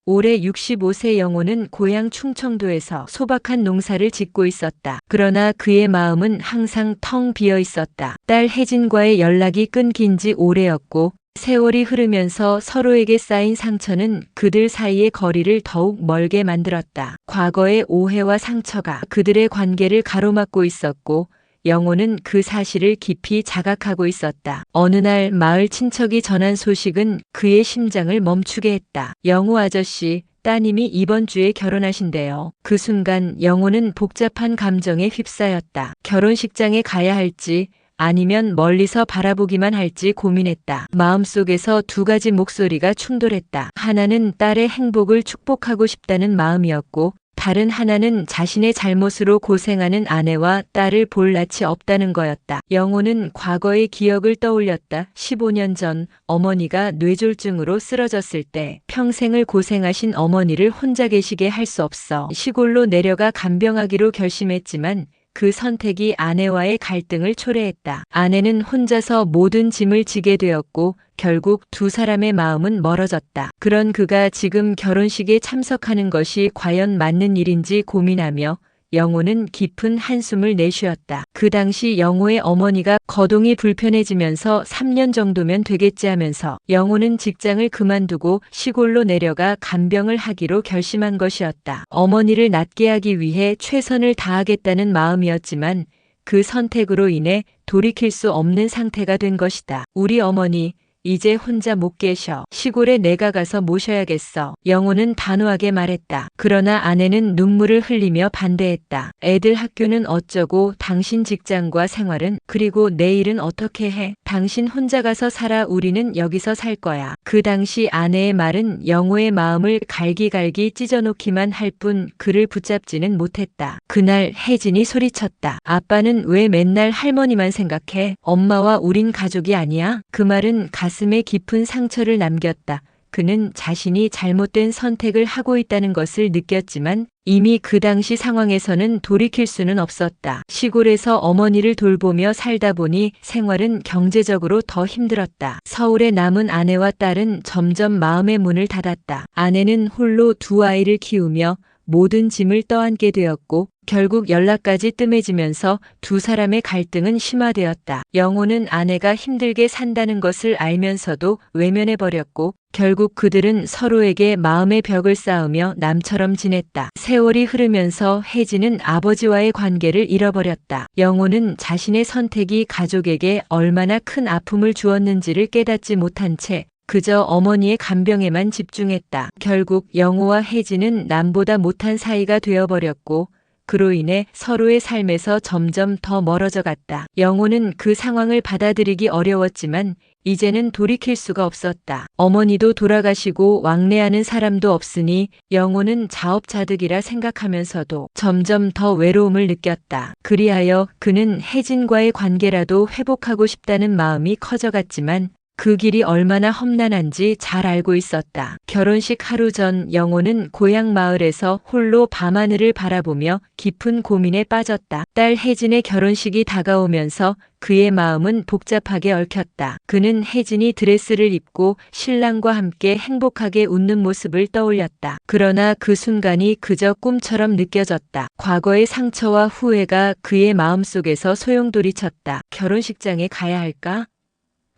올해 65세 영호는 고향 충청도에서 소박한 농사를 짓고 있었다. 그러나 그의 마음은 항상 텅 비어 있었다. 딸 혜진과의 연락이 끊긴 지 오래였고 세월이 흐르면서 서로에게 쌓인 상처는 그들 사이의 거리를 더욱 멀게 만들었다. 과거의 오해와 상처가 그들의 관계를 가로막고 있었고 영호는 그 사실을 깊이 자각하고 있었다. 어느 날 마을 친척이 전한 소식은 그의 심장을 멈추게 했다. 영호 아저씨, 따님이 이번 주에 결혼하신대요. 그 순간 영호는 복잡한 감정에 휩싸였다. 결혼식장에 가야 할지 아니면 멀리서 바라보기만 할지 고민했다. 마음속에서 두 가지 목소리가 충돌했다. 하나는 딸의 행복을 축복하고 싶다는 마음이었고 다른 하나는 자신의 잘못으로 고생하는 아내와 딸을 볼 낯이 없다는 거였다. 영호는 과거의 기억을 떠올렸다. 15년 전 어머니가 뇌졸중으로 쓰러졌을 때 평생을 고생하신 어머니를 혼자 계시게 할 수 없어 시골로 내려가 간병하기로 결심했지만 그 선택이 아내와의 갈등을 초래했다. 아내는 혼자서 모든 짐을 지게 되었고 결국 두 사람의 마음은 멀어졌다. 그런 그가 지금 결혼식에 참석하는 것이 과연 맞는 일인지 고민하며 영호는 깊은 한숨을 내쉬었다. 그 당시 영호의 어머니가 거동이 불편해지면서 3년 정도면 되겠지 하면서 영호는 직장을 그만두고 시골로 내려가 간병을 하기로 결심한 것이었다. 어머니를 낫게 하기 위해 최선을 다하겠다는 마음이었지만 그 선택으로 인해 돌이킬 수 없는 상태가 된 것이다. 우리 어머니 이제 혼자 못 계셔. 시골에 내가 가서 모셔야겠어. 영호는 단호하게 말했다. 그러나 아내는 눈물을 흘리며 반대했다. 애들 학교는 어쩌고 당신 직장과 생활은 그리고 내일은 어떻게 해? 당신 혼자 가서 살아. 우리는 여기서 살 거야. 그 당시 아내의 말은 영호의 마음을 갈기갈기 찢어놓기만 할 뿐 그를 붙잡지는 못했다. 그날 혜진이 소리쳤다. 아빠는 왜 맨날 할머니만 생각해? 엄마와 우린 가족이 아니야? 그 말은 가슴에 깊은 상처를 남겼다. 그는 자신이 잘못된 선택을 하고 있다는 것을 느꼈지만 이미 그 당시 상황에서는 돌이킬 수는 없었다. 시골에서 어머니를 돌보며 살다 보니 생활은 경제적으로 더 힘들었다. 서울에 남은 아내와 딸은 점점 마음의 문을 닫았다. 아내는 홀로 두 아이를 키우며 모든 짐을 떠안게 되었고 결국 연락까지 뜸해지면서 두 사람의 갈등은 심화되었다. 영호는 아내가 힘들게 산다는 것을 알면서도 외면해버렸고 결국 그들은 서로에게 마음의 벽을 쌓으며 남처럼 지냈다. 세월이 흐르면서 혜진은 아버지와의 관계를 잃어버렸다. 영호는 자신의 선택이 가족에게 얼마나 큰 아픔을 주었는지를 깨닫지 못한 채 그저 어머니의 간병에만 집중했다. 결국 영호와 혜진은 남보다 못한 사이가 되어버렸고 그로 인해 서로의 삶에서 점점 더 멀어져 갔다. 영호는 그 상황을 받아들이기 어려웠지만 이제는 돌이킬 수가 없었다. 어머니도 돌아가시고 왕래하는 사람도 없으니 영호는 자업자득이라 생각하면서도 점점 더 외로움을 느꼈다. 그리하여 그는 혜진과의 관계라도 회복하고 싶다는 마음이 커져갔지만 그 길이 얼마나 험난한지 잘 알고 있었다. 결혼식 하루 전 영호는 고향 마을에서 홀로 밤하늘을 바라보며 깊은 고민에 빠졌다. 딸 혜진의 결혼식이 다가오면서 그의 마음은 복잡하게 얽혔다. 그는 혜진이 드레스를 입고 신랑과 함께 행복하게 웃는 모습을 떠올렸다. 그러나 그 순간이 그저 꿈처럼 느껴졌다. 과거의 상처와 후회가 그의 마음속에서 소용돌이쳤다. 결혼식장에 가야 할까?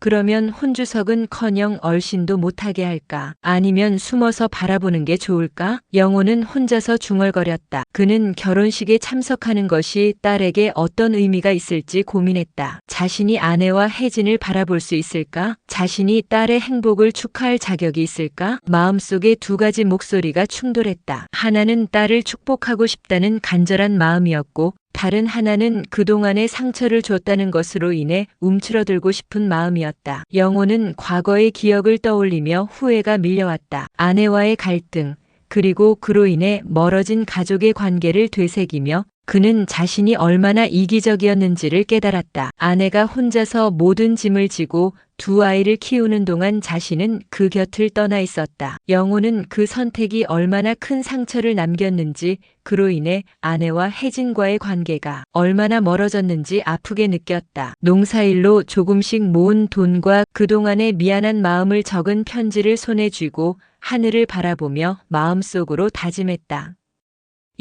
그러면 혼주석은커녕 얼씬도 못하게 할까? 아니면 숨어서 바라보는 게 좋을까? 영호는 혼자서 중얼거렸다. 그는 결혼식에 참석하는 것이 딸에게 어떤 의미가 있을지 고민했다. 자신이 아내와 혜진을 바라볼 수 있을까? 자신이 딸의 행복을 축하할 자격이 있을까? 마음속에 두 가지 목소리가 충돌했다. 하나는 딸을 축복하고 싶다는 간절한 마음이었고 다른 하나는 그동안의 상처를 줬다는 것으로 인해 움츠러들고 싶은 마음이었다. 영호는 과거의 기억을 떠올리며 후회가 밀려왔다. 아내와의 갈등, 그리고 그로 인해 멀어진 가족의 관계를 되새기며 그는 자신이 얼마나 이기적이었는지를 깨달았다. 아내가 혼자서 모든 짐을 지고 두 아이를 키우는 동안 자신은 그 곁을 떠나 있었다. 영호는 그 선택이 얼마나 큰 상처를 남겼는지, 그로 인해 아내와 혜진과의 관계가 얼마나 멀어졌는지 아프게 느꼈다. 농사일로 조금씩 모은 돈과 그동안의 미안한 마음을 적은 편지를 손에 쥐고 하늘을 바라보며 마음속으로 다짐했다.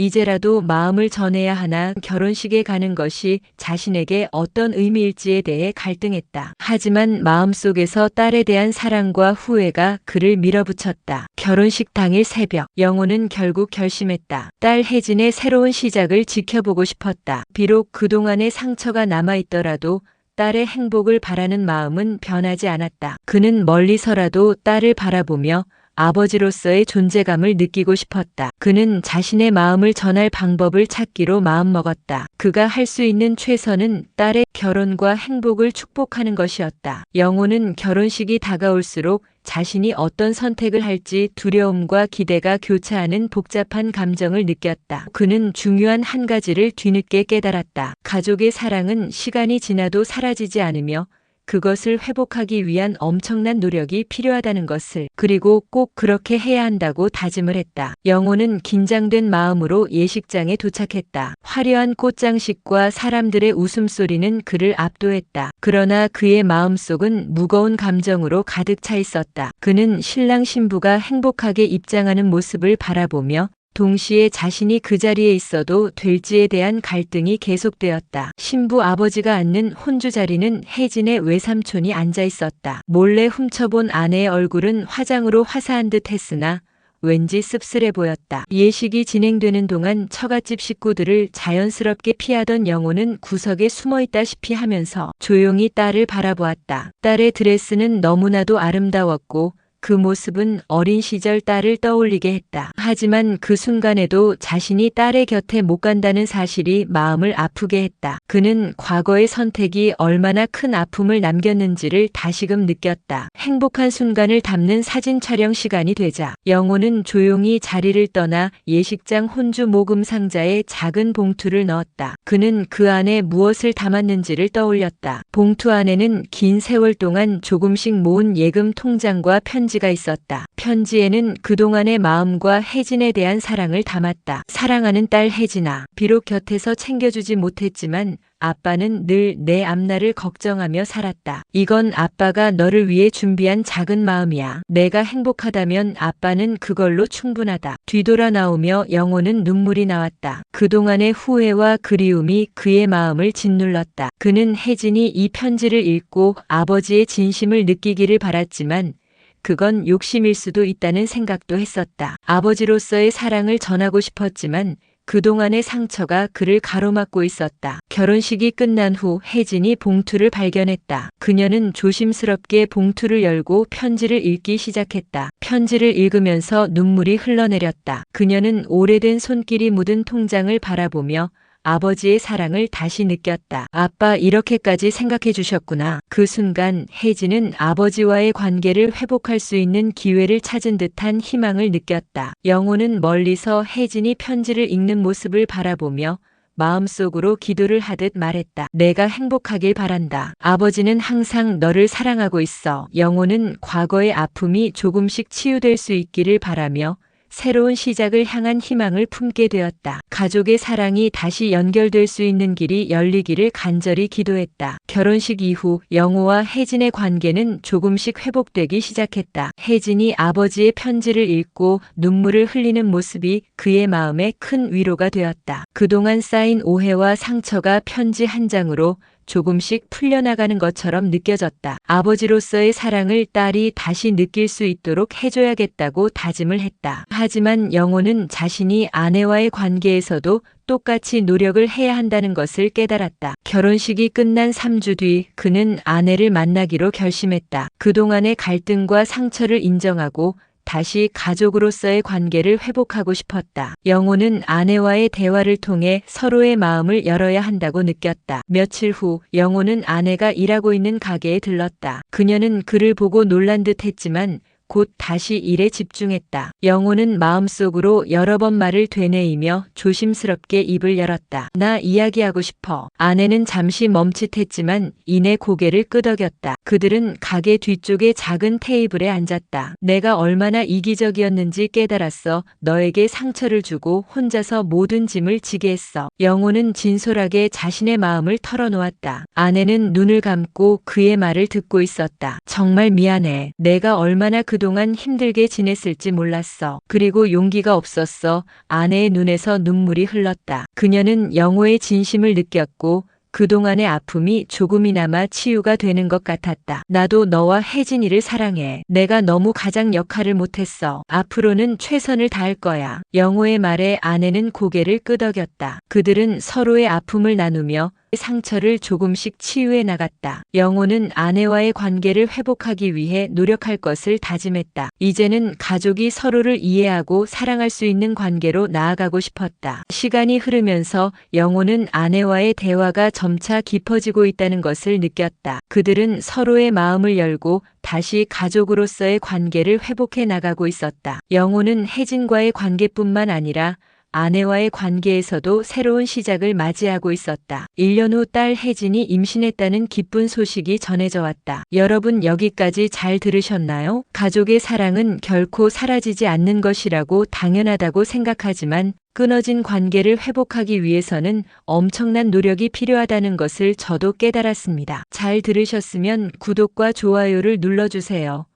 이제라도 마음을 전해야 하나 결혼식에 가는 것이 자신에게 어떤 의미일지에 대해 갈등했다. 하지만 마음속에서 딸에 대한 사랑과 후회가 그를 밀어붙였다. 결혼식 당일 새벽, 영호는 결국 결심했다. 딸 혜진의 새로운 시작을 지켜보고 싶었다. 비록 그동안의 상처가 남아있더라도 딸의 행복을 바라는 마음은 변하지 않았다. 그는 멀리서라도 딸을 바라보며 아버지로서의 존재감을 느끼고 싶었다. 그는 자신의 마음을 전할 방법을 찾기로 마음먹었다. 그가 할 수 있는 최선은 딸의 결혼과 행복을 축복하는 것이었다. 영호는 결혼식이 다가올수록 자신이 어떤 선택을 할지 두려움과 기대가 교차하는 복잡한 감정을 느꼈다. 그는 중요한 한 가지를 뒤늦게 깨달았다. 가족의 사랑은 시간이 지나도 사라지지 않으며 그것을 회복하기 위한 엄청난 노력이 필요하다는 것을, 그리고 꼭 그렇게 해야 한다고 다짐을 했다. 영호는 긴장된 마음으로 예식장에 도착했다. 화려한 꽃장식과 사람들의 웃음소리는 그를 압도했다. 그러나 그의 마음속은 무거운 감정으로 가득 차 있었다. 그는 신랑 신부가 행복하게 입장하는 모습을 바라보며 동시에 자신이 그 자리에 있어도 될지에 대한 갈등이 계속되었다. 신부 아버지가 앉는 혼주 자리는 혜진의 외삼촌이 앉아 있었다. 몰래 훔쳐본 아내의 얼굴은 화장으로 화사한 듯 했으나 왠지 씁쓸해 보였다. 예식이 진행되는 동안 처갓집 식구들을 자연스럽게 피하던 영호는 구석에 숨어 있다시피 하면서 조용히 딸을 바라보았다. 딸의 드레스는 너무나도 아름다웠고 그 모습은 어린 시절 딸을 떠올리게 했다. 하지만 그 순간에도 자신이 딸의 곁에 못 간다는 사실이 마음을 아프게 했다. 그는 과거의 선택이 얼마나 큰 아픔을 남겼는지를 다시금 느꼈다. 행복한 순간을 담는 사진 촬영 시간이 되자 영호는 조용히 자리를 떠나 예식장 혼주 모금 상자에 작은 봉투를 넣었다. 그는 그 안에 무엇을 담았는지를 떠올렸다. 봉투 안에는 긴 세월 동안 조금씩 모은 예금 통장과 편지가 있었다. 편지에는 그동안의 마음과 혜진에 대한 사랑을 담았다. 사랑하는 딸 혜진아, 비록 곁에서 챙겨주지 못했지만 아빠는 늘 내 앞날을 걱정하며 살았다. 이건 아빠가 너를 위해 준비한 작은 마음이야. 내가 행복하다면 아빠는 그걸로 충분하다. 뒤돌아 나오며 영호는 눈물이 나왔다. 그동안의 후회와 그리움이 그의 마음을 짓눌렀다. 그는 혜진이 이 편지를 읽고 아버지의 진심을 느끼기를 바랐지만 그건 욕심일 수도 있다는 생각도 했었다. 아버지로서의 사랑을 전하고 싶었지만 그동안의 상처가 그를 가로막고 있었다. 결혼식이 끝난 후 혜진이 봉투를 발견했다. 그녀는 조심스럽게 봉투를 열고 편지를 읽기 시작했다. 편지를 읽으면서 눈물이 흘러내렸다. 그녀는 오래된 손길이 묻은 통장을 바라보며 아버지의 사랑을 다시 느꼈다. 아빠 이렇게까지 생각해 주셨구나. 그 순간 혜진은 아버지와의 관계를 회복할 수 있는 기회를 찾은 듯한 희망을 느꼈다. 영호는 멀리서 혜진이 편지를 읽는 모습을 바라보며 마음속으로 기도를 하듯 말했다. 내가 행복하길 바란다. 아버지는 항상 너를 사랑하고 있어. 영호는 과거의 아픔이 조금씩 치유될 수 있기를 바라며 새로운 시작을 향한 희망을 품게 되었다. 가족의 사랑이 다시 연결될 수 있는 길이 열리기를 간절히 기도했다. 결혼식 이후 영호와 혜진의 관계는 조금씩 회복되기 시작했다. 혜진이 아버지의 편지를 읽고 눈물을 흘리는 모습이 그의 마음에 큰 위로가 되었다. 그동안 쌓인 오해와 상처가 편지 한 장으로 조금씩 풀려나가는 것처럼 느껴졌다. 아버지로서의 사랑을 딸이 다시 느낄 수 있도록 해줘야겠다고 다짐을 했다. 하지만 영호는 자신이 아내와의 관계에서도 똑같이 노력을 해야 한다는 것을 깨달았다. 결혼식이 끝난 3주 뒤 그는 아내를 만나기로 결심했다. 그동안의 갈등과 상처를 인정하고 다시 가족으로서의 관계를 회복하고 싶었다. 영호는 아내와의 대화를 통해 서로의 마음을 열어야 한다고 느꼈다. 며칠 후 영호는 아내가 일하고 있는 가게에 들렀다. 그녀는 그를 보고 놀란 듯 했지만 곧 다시 일에 집중했다. 영호는 마음속으로 여러 번 말을 되뇌이며 조심스럽게 입을 열었다. 나 이야기하고 싶어. 아내는 잠시 멈칫했지만 이내 고개를 끄덕였다. 그들은 가게 뒤쪽의 작은 테이블에 앉았다. 내가 얼마나 이기적이었는지 깨달았어. 너에게 상처를 주고 혼자서 모든 짐을 지게 했어. 영호는 진솔하게 자신의 마음을 털어놓았다. 아내는 눈을 감고 그의 말을 듣고 있었다. 정말 미안해. 내가 얼마나 그동안 힘들게 지냈을지 몰랐어. 그리고 용기가 없었어. 아내의 눈에서 눈물이 흘렀다. 그녀는 영호의 진심을 느꼈고 그동안의 아픔이 조금이나마 치유가 되는 것 같았다. 나도 너와 혜진이를 사랑해. 내가 너무 가장 역할을 못했어. 앞으로는 최선을 다할 거야. 영호의 말에 아내는 고개를 끄덕였다. 그들은 서로의 아픔을 나누며 상처를 조금씩 치유해 나갔다. 영호는 아내와의 관계를 회복하기 위해 노력할 것을 다짐했다. 이제는 가족이 서로를 이해하고 사랑할 수 있는 관계로 나아가고 싶었다. 시간이 흐르면서 영호는 아내와의 대화가 점차 깊어지고 있다는 것을 느꼈다. 그들은 서로의 마음을 열고 다시 가족으로서의 관계를 회복해 나가고 있었다. 영호는 혜진과의 관계뿐만 아니라 아내와의 관계에서도 새로운 시작을 맞이하고 있었다. 1년 후 딸 혜진이 임신했다는 기쁜 소식이 전해져 왔다. 여러분 여기까지 잘 들으셨나요? 가족의 사랑은 결코 사라지지 않는 것이라고 당연하다고 생각하지만 끊어진 관계를 회복하기 위해서는 엄청난 노력이 필요하다는 것을 저도 깨달았습니다. 잘 들으셨으면 구독과 좋아요를 눌러주세요.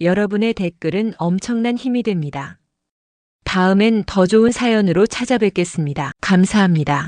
여러분의 댓글은 엄청난 힘이 됩니다. 다음엔 더 좋은 사연으로 찾아뵙겠습니다. 감사합니다.